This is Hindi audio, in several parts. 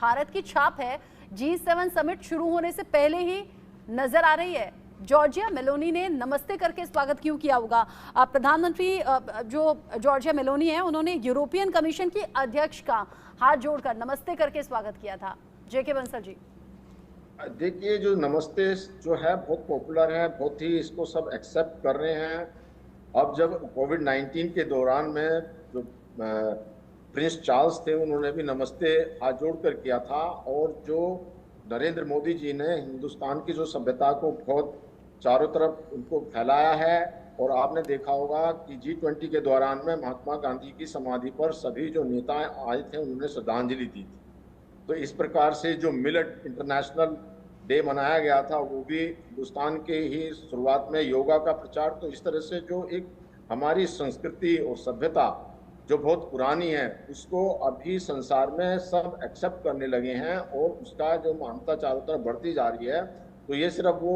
भारत की छाप है G7 समिट शुरू होने से पहले ही नजर आ रही है। जॉर्जिया मेलोनी ने नमस्ते करके स्वागत क्यों किया होगा? प्रधानमंत्री जो जॉर्जिया मेलोनी है उन्होंने यूरोपियन कमीशन की अध्यक्ष का हाथ जोड़कर नमस्ते करके स्वागत किया था। जेके बंसल जी, देखिए, जो नमस्ते जो है बहुत पॉपुलर है, बहुत ही इसको सब एक्सेप्ट कर रहे हैं। अब जब कोविड-19 के दौरान में जो प्रिंस चार्ल्स थे उन्होंने भी नमस्ते हाथ जोड़कर किया था, और जो नरेंद्र मोदी जी ने हिंदुस्तान की जो सभ्यता को बहुत चारों तरफ उनको फैलाया है, और आपने देखा होगा कि G20 के दौरान में महात्मा गांधी की समाधि पर सभी जो नेता आए थे उन्होंने श्रद्धांजलि दी थी। तो इस प्रकार से जो मिलेट इंटरनेशनल डे मनाया गया था वो भी हिंदुस्तान के ही शुरुआत में योगा का प्रचार। तो इस तरह से जो एक हमारी संस्कृति और सभ्यता जो बहुत पुरानी है उसको अभी संसार में सब एक्सेप्ट करने लगे हैं, और उसका जो मान्यता चारों तरफ बढ़ती जा रही है। तो ये सिर्फ वो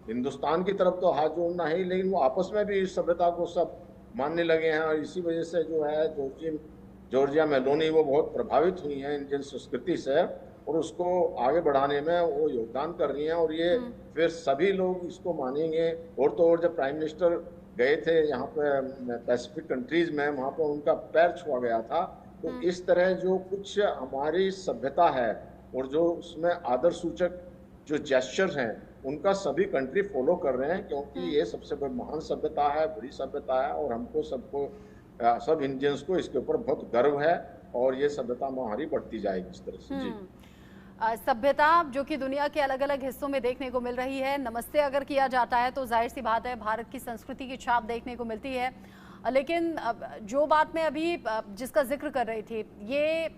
हिंदुस्तान की तरफ तो हाथ जोड़ना है, लेकिन वो आपस में भी इस सभ्यता को सब मानने लगे हैं, और इसी वजह से जो है जॉर्जिया मेलोनी वो बहुत प्रभावित हुई हैं इंडियन संस्कृति से, और उसको आगे बढ़ाने में वो योगदान कर रही हैं। और ये फिर सभी लोग इसको मानेंगे। और तो और जब प्राइम मिनिस्टर गए थे यहाँ पे पैसिफिक कंट्रीज में, वहाँ पर उनका पैर छुआ गया था। तो इस तरह जो कुछ हमारी सभ्यता है और जो उसमें आदर सूचक जो जेस्चर्स हैं उनका सभी कंट्री फॉलो कर रहे हैं, क्योंकि ये सबसे बड़ी महान सभ्यता है, बड़ी सभ्यता है, और हमको सबको सब इंडियंस को इसके ऊपर बहुत गर्व है, और ये सभ्यता हमारी बढ़ती जाएगी इस तरह से। जी, सभ्यता जो कि दुनिया के अलग अलग हिस्सों में देखने को मिल रही है, नमस्ते अगर किया जाता है तो जाहिर सी बात है भारत की संस्कृति की छाप देखने को मिलती है। लेकिन जो बात मैं अभी जिसका जिक्र कर रही थी, ये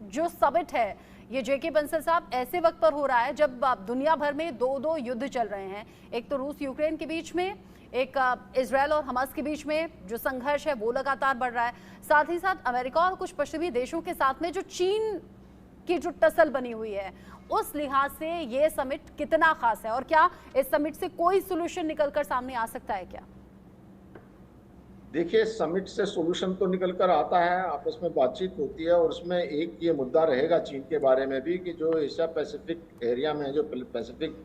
जो समिट है ये जेके बंसल साहब ऐसे वक्त पर हो रहा है जब दुनिया भर में दो युद्ध चल रहे हैं। एक तो रूस यूक्रेन के बीच में, एक इजरायल और हमास के बीच में जो संघर्ष है वो लगातार बढ़ रहा है। साथ ही साथ अमेरिका और कुछ पश्चिमी देशों के साथ में जो चीन की जो टसल बनी हुई है, उस लिहाज से ये समिट कितना खास है, और क्या इस समिट से कोई सोल्यूशन निकलकर सामने आ सकता है क्या? देखिए, समिट से सोल्यूशन तो निकल कर आता है, आपस में बातचीत होती है, और उसमें एक ये मुद्दा रहेगा चीन के बारे में भी कि जो एशिया पैसिफिक एरिया में, जो पैसिफिक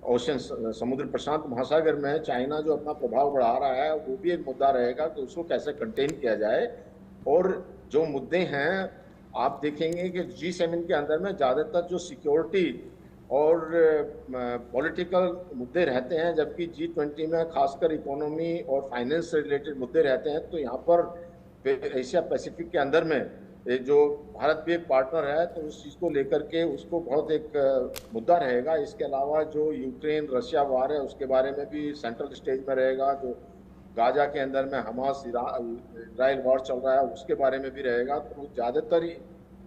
ओशन समुद्र प्रशांत महासागर में चाइना जो अपना प्रभाव बढ़ा रहा है, वो भी एक मुद्दा रहेगा कि उसको कैसे कंटेन किया जाए। और जो मुद्दे हैं आप देखेंगे कि G7 के अंदर में ज़्यादातर जो सिक्योरिटी और पॉलिटिकल मुद्दे रहते हैं, जबकि G20 में खासकर इकोनॉमी और फाइनेंस से रिलेटेड मुद्दे रहते हैं। तो यहाँ पर एशिया पैसिफिक के अंदर में जो भारत भी एक पार्टनर है, तो उस चीज़ को लेकर के उसको बहुत एक मुद्दा रहेगा। इसके अलावा जो यूक्रेन रशिया वार है उसके बारे में भी सेंट्रल स्टेज में रहेगा। जो गाजा के अंदर में हमास इजराइल वॉर चल रहा है उसके बारे में भी रहेगा, तो ज़्यादातर ही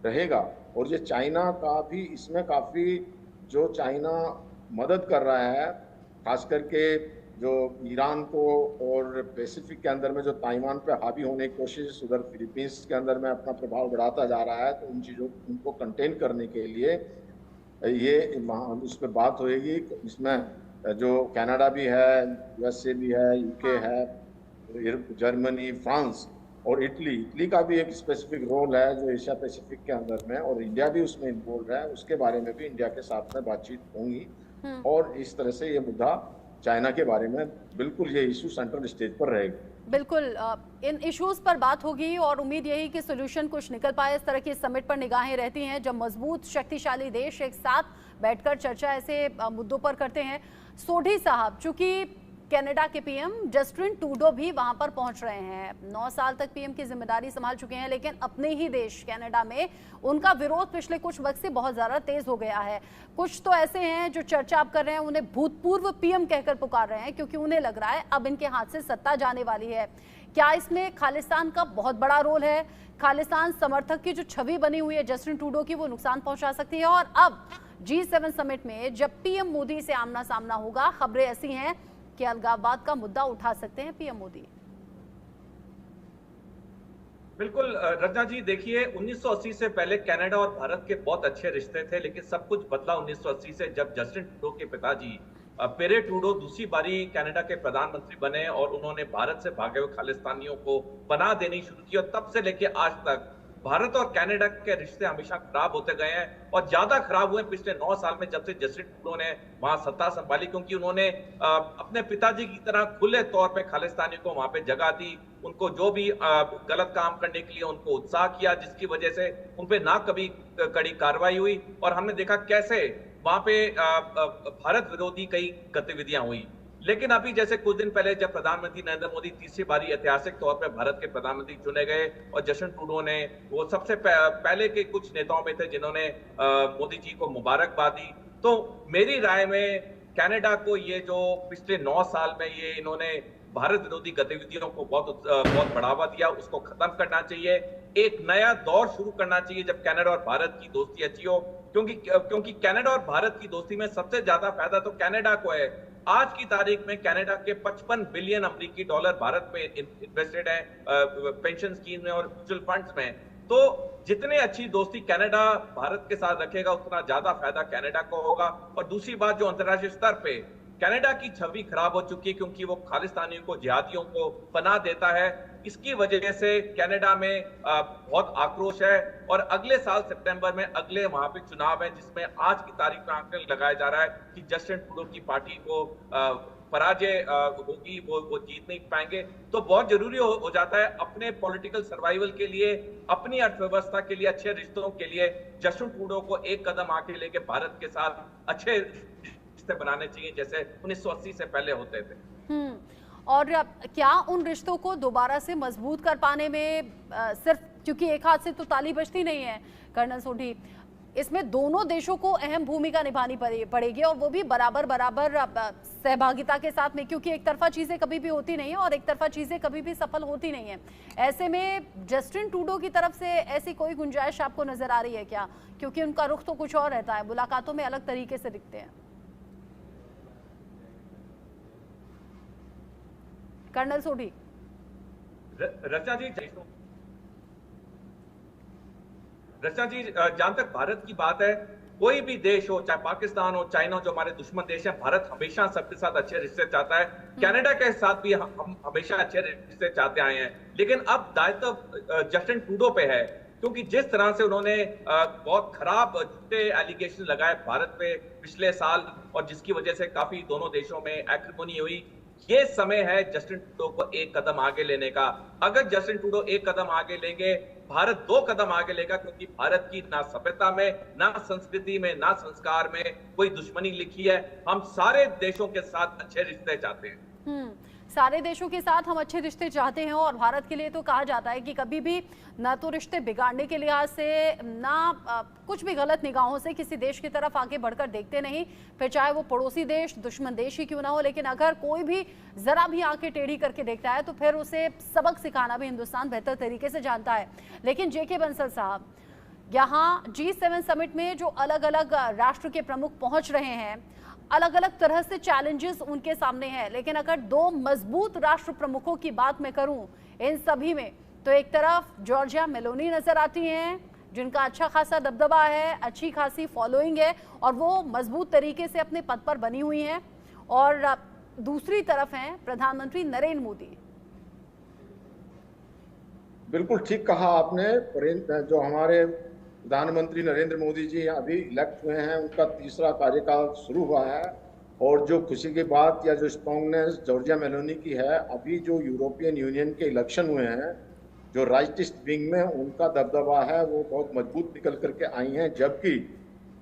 रहेगा। और ये चाइना का भी इसमें काफ़ी, जो चाइना मदद कर रहा है खास करके जो ईरान को, और पैसिफिक के अंदर में जो ताइवान पे हावी होने की कोशिश, उधर फिलीपींस के अंदर में अपना प्रभाव बढ़ाता जा रहा है, तो उन चीज़ों उनको कंटेन करने के लिए ये उस पर बात होएगी। इसमें जो कनाडा भी है, USA भी है, UK है, जर्मनी, फ्रांस और इटली का भी एक स्पेसिफिक रोल है जो एशिया पैसिफिक के अंदर में, और इंडिया भी उसमें इन्वॉल्व है। उसके बारे में भी इंडिया के साथ में बातचीत होंगी, और इस तरह से ये मुद्दा चाइना के बारे में बिल्कुल ये इशू सेंट्रल स्टेज पर रहेगा। बिल्कुल इन इश्यूज पर बात होगी, और उम्मीद यही कि सोल्यूशन कुछ निकल पाए। इस तरह की समिट पर निगाहें रहती हैं जब मजबूत शक्तिशाली देश एक साथ बैठकर चर्चा ऐसे मुद्दों पर करते हैं। सोढी साहब, चूंकि कनाडा के पीएम जस्टिन ट्रूडो भी वहां पर पहुंच रहे हैं, 9 साल तक पीएम की जिम्मेदारी संभाल चुके हैं, लेकिन अपने ही देश कनाडा में उनका विरोध पिछले कुछ वक्त से बहुत ज्यादा तेज हो गया है। कुछ तो ऐसे हैं जो चर्चा आप कर रहे हैं उन्हें भूतपूर्व पीएम कहकर पुकार रहे हैं, क्योंकि उन्हें लग रहा है अब इनके हाथ से सत्ता जाने वाली है। क्या इसमें खालिस्तान का बहुत बड़ा रोल है? खालिस्तान समर्थक की जो छवि बनी हुई है जस्टिन ट्रूडो की, वो नुकसान पहुंचा सकती है। और अब G7 समिट में जब पीएम मोदी से आमना सामना होगा, खबरें ऐसी हैं कि अलगाववाद का मुद्दा उठा सकते हैं पीएम मोदी। बिल्कुल रचना जी, देखिए 1980 से पहले कनाडा और भारत के बहुत अच्छे रिश्ते थे, लेकिन सब कुछ बदला 1980 से जब जस्टिन ट्रूडो के पिताजी पेरे ट्रूडो दूसरी बारी कनाडा के प्रधानमंत्री बने और उन्होंने भारत से भागे हुए खालिस्तानियों को पनाह देनी शुरू की, और तब से लेके आज तक भारत और कनाडा के रिश्ते हमेशा खराब होते गए हैं और ज्यादा खराब हुए पिछले 9 साल में जब से जस्टिन ट्रूडो ने वहां सत्ता संभाली, क्योंकि उन्होंने अपने पिताजी की तरह खुले तौर पे खालिस्तानियों को वहां पे जगह दी, उनको जो भी गलत काम करने के लिए उनको उत्साह किया, जिसकी वजह से उन पे ना कभी कड़ी कार्रवाई हुई और हमने देखा कैसे वहां पे भारत विरोधी कई गतिविधियां हुई। लेकिन अभी जैसे कुछ दिन पहले जब प्रधानमंत्री नरेंद्र मोदी तीसरी बारी ऐतिहासिक तौर पर भारत के प्रधानमंत्री चुने गए और जस्टिन ट्रूडो ने वो सबसे पहले के कुछ नेताओं में थे जिन्होंने मोदी जी को मुबारकबाद दी, तो मेरी राय में कनाडा को ये जो पिछले 9 साल में ये इन्होंने भारत विरोधी गतिविधियों को बहुत बढ़ावा दिया, उसको खत्म करना चाहिए। एक नया दौर शुरू करना चाहिए जब कनाडा और भारत की दोस्ती अच्छी हो, क्योंकि कनाडा और भारत की दोस्ती में सबसे ज्यादा फायदा तो कनाडा को है। आज की तारीख में कनाडा के 55 बिलियन अमेरिकी डॉलर भारत में इन्वेस्टेड है पेंशन स्कीम में और म्यूचुअल फंड्स में। तो जितने अच्छी दोस्ती कनाडा भारत के साथ रखेगा उतना ज्यादा फायदा कनाडा को होगा। और दूसरी बात, जो अंतर्राष्ट्रीय स्तर पे कनाडा की छवि खराब हो चुकी है क्योंकि वो खालिस्तानियों को, जिहादियों को पनाह देता है, इसकी वजह से कनाडा में बहुत आक्रोश है। और अगले साल सितंबर में अगले वहां पे चुनाव है जिसमें आज की तारीख में आंकलन लगाया जा रहा है कि जस्टिन ट्रूडो की पार्टी को पराजय होगी, वो जीत नहीं पाएंगे। तो बहुत जरूरी हो जाता है अपने पॉलिटिकल सर्वाइवल के लिए, अपनी अर्थव्यवस्था के लिए, अच्छे रिश्तों के लिए जस्टिन ट्रूडो को एक कदम आगे लेके भारत के साथ अच्छे रिश्ते बनाने चाहिए जैसे 1980 से पहले होते थे। और क्या उन रिश्तों को दोबारा से मजबूत कर पाने में सिर्फ क्योंकि एक हाथ से तो ताली बजती नहीं है कर्नल सोढी, इसमें दोनों देशों को अहम भूमिका निभानी पड़ेगी और वो भी बराबर सहभागिता के साथ में, क्योंकि एक तरफा चीजें कभी भी होती नहीं है और एक तरफा चीजें कभी भी सफल होती नहीं है। ऐसे में जस्टिन ट्रूडो की तरफ से ऐसी कोई गुंजाइश आपको नजर आ रही है क्या? क्योंकि उनका रुख तो कुछ और रहता है, मुलाकातों में अलग तरीके से दिखते हैं। कर्नल सोढी। रचना जी, जहां तक भारत की बात है, कोई भी देश हो, चाहे पाकिस्तान हो, चाइना हो, जो हमारे दुश्मन देश है, भारत हमेशा सबके साथ अच्छे रिश्ते चाहता है। कनाडा के साथ भी हम हमेशा अच्छे रिश्ते चाहते आए हैं। लेकिन अब दायित्व जस्टिन ट्रूडो पे है, क्योंकि जिस तरह से उन्होंने बहुत खराब झूठे एलिगेशन लगाए भारत पे पिछले साल और जिसकी वजह से काफी दोनों देशों में एक्रिमोनी हुई, ये समय है जस्टिन ट्रूडो को एक कदम आगे लेने का। अगर जस्टिन ट्रूडो एक कदम आगे लेंगे, भारत 2 कदम आगे लेगा, क्योंकि भारत की ना सभ्यता में, ना संस्कृति में, ना संस्कार में कोई दुश्मनी लिखी है। हम सारे देशों के साथ अच्छे रिश्ते चाहते हैं। सारे देशों के साथ हम अच्छे रिश्ते चाहते हैं और भारत के लिए तो कहा जाता है कि कभी भी ना तो रिश्ते बिगाड़ने के लिहाज से, ना कुछ भी गलत निगाहों से किसी देश की तरफ आगे बढ़कर देखते नहीं, फिर चाहे वो पड़ोसी देश, दुश्मन देश ही क्यों ना हो। लेकिन अगर कोई भी जरा भी आंखें टेढ़ी करके देखता है तो फिर उसे सबक सिखाना भी हिंदुस्तान बेहतर तरीके से जानता है। लेकिन जेके बंसल साहब, यहाँ G7 समिट में जो अलग अलग राष्ट्र के प्रमुख पहुंच रहे हैं, अलग अलग तरह से चैलेंजेस उनके सामने हैं, लेकिन अगर 2 मजबूत राष्ट्र प्रमुखों की बात मैं करूं इन सभी में, तो एक तरफ जॉर्जिया मेलोनी नजर आती हैं जिनका अच्छा खासा दबदबा है, अच्छी खासी फॉलोइंग है और वो मजबूत तरीके से अपने पद पर बनी हुई हैं, और दूसरी तरफ हैं प्रधानमंत्री नरेंद्र मोदी। बिल्कुल ठीक कहा आपने। जो हमारे प्रधानमंत्री नरेंद्र मोदी जी अभी इलेक्ट हुए हैं, उनका तीसरा कार्यकाल शुरू हुआ है, और जो खुशी की बात या जो स्ट्रॉन्गनेस जॉर्जिया मेलोनी की है, अभी जो यूरोपियन यूनियन के इलेक्शन हुए हैं, जो राइटिस्ट विंग में उनका दबदबा है वो बहुत मजबूत निकल करके आई हैं। जबकि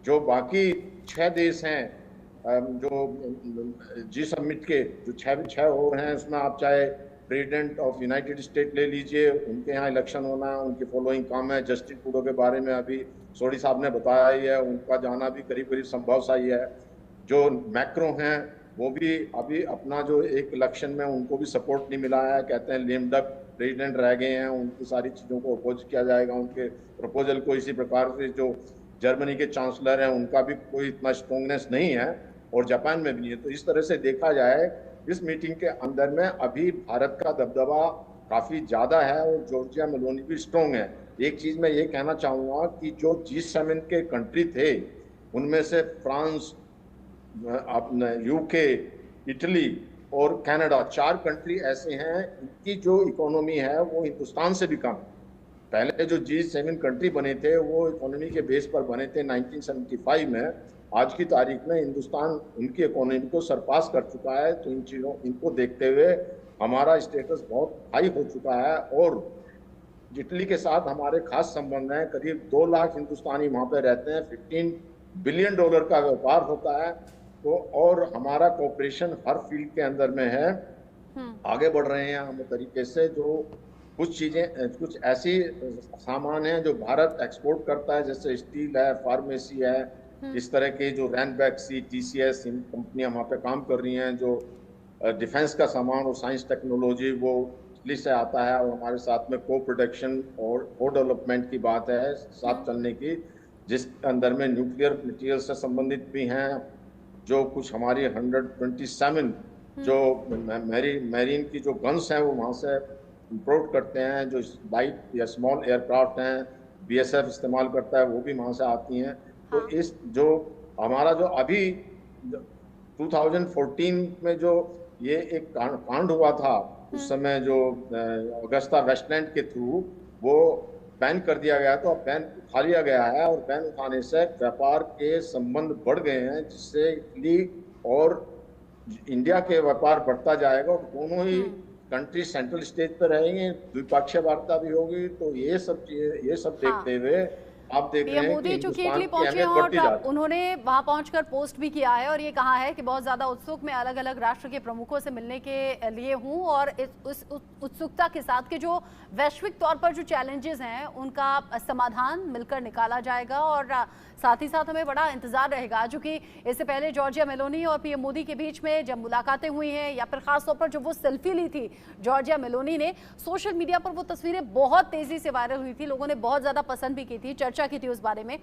जो बाकी 6 देश हैं जो जी समिट के जो 6 हो रहे हैं, उसमें आप चाहे प्रेसिडेंट ऑफ यूनाइटेड स्टेट ले लीजिए, उनके यहाँ इलेक्शन होना है, उनकी फॉलोइंग कम है। जस्टिन ट्रूडो के बारे में अभी सोडी साहब ने बताया ही है, उनका जाना भी करीब करीब संभव सा ही है। जो मैक्रो हैं वो भी अभी अपना जो एक इलेक्शन में उनको भी सपोर्ट नहीं मिला है, कहते हैं लेम डक प्रेसिडेंट रह गए हैं, उनकी सारी चीज़ों को अपोज किया जाएगा, उनके प्रपोजल को। इसी प्रकार से जो जर्मनी के चांसलर हैं उनका भी कोई इतना स्ट्रॉन्गनेस नहीं है, और जापान में भी नहीं है। तो इस तरह से देखा जाए इस मीटिंग के अंदर में अभी भारत का दबदबा काफ़ी ज़्यादा है और जॉर्जिया मेलोनी भी स्ट्रॉन्ग है। एक चीज़ मैं ये कहना चाहूँगा कि जो G7 के कंट्री थे उनमें से फ्रांस, अपने यूके, इटली और कनाडा, 4 कंट्री ऐसे हैं इनकी जो इकोनॉमी है वो हिंदुस्तान से भी कम है। पहले जो G7 कंट्री बने थे वो इकोनॉमी के बेस पर बने थे 1975 में। आज की तारीख में हिंदुस्तान उनकी इकोनॉमी को सरपास कर चुका है। तो इन चीज़ों इनको देखते हुए हमारा स्टेटस बहुत हाई हो चुका है और इटली के साथ हमारे खास संबंध हैं। करीब 2 लाख हिंदुस्तानी वहाँ पे रहते हैं। $15 बिलियन का व्यापार होता है। तो और हमारा कोऑपरेशन हर फील्ड के अंदर में है। आगे बढ़ रहे हैं हम तरीके से। जो कुछ चीजें, कुछ ऐसी सामान है जो भारत एक्सपोर्ट करता है, जैसे स्टील है, फार्मेसी है, इस तरह के जो रैनबैक्सी, TCS, इन कंपनियां वहाँ पे काम कर रही हैं। जो डिफेंस का सामान और साइंस टेक्नोलॉजी वो इटली से आता है और हमारे साथ में को प्रोडक्शन और को डेवलपमेंट की बात है साथ चलने की, जिस अंदर में न्यूक्लियर मटेरियल से संबंधित भी हैं। जो कुछ हमारी 127 जो मैरीन की जो गन्स हैं वो वहाँ से इंपोर्ट करते हैं। जो लाइट या स्मॉल एयरक्राफ्ट हैं BSF इस्तेमाल करता है वो भी वहाँ से आती हैं। तो इस जो हमारा जो अभी 2014 में जो ये एक कांड हुआ था, उस समय जो अगस्ता वेस्टलैंड के थ्रू वो बैन कर दिया गया, तो अब बैन उठा लिया गया है और बैन उठाने से व्यापार के संबंध बढ़ गए हैं, जिससे इटली और इंडिया के व्यापार बढ़ता जाएगा और दोनों ही कंट्री सेंट्रल स्टेज पर रहेंगे, द्विपक्षीय वार्ता भी होगी। तो ये सब देखते हुए आप देख रहे हैं मोदी कि चूंकि हिंदुस्तान इटली की पहुंचे अहमियत बढ़ती जा रही और है। उन्होंने वहां पहुंचकर पोस्ट भी किया है और ये कहा है कि बहुत ज्यादा उत्सुक मैं अलग अलग राष्ट्र के प्रमुखों से मिलने के लिए हूं और उस उत्सुकता के साथ के जो वैश्विक तौर पर जो चैलेंजेस हैं उनका समाधान मिलकर निकाला जाएगा। और साथ ही साथ हमें बड़ा इंतजार रहेगा, चूंकि इससे पहले जॉर्जिया मेलोनी और PM मोदी के बीच में जब मुलाकातें हुई हैं या फिर खासतौर पर जो वो सेल्फी ली थी जॉर्जिया मेलोनी ने, सोशल मीडिया पर वो तस्वीरें बहुत तेजी से वायरल हुई थी, लोगों ने बहुत ज्यादा पसंद भी की थी, चर्चा की थी उस बारे में।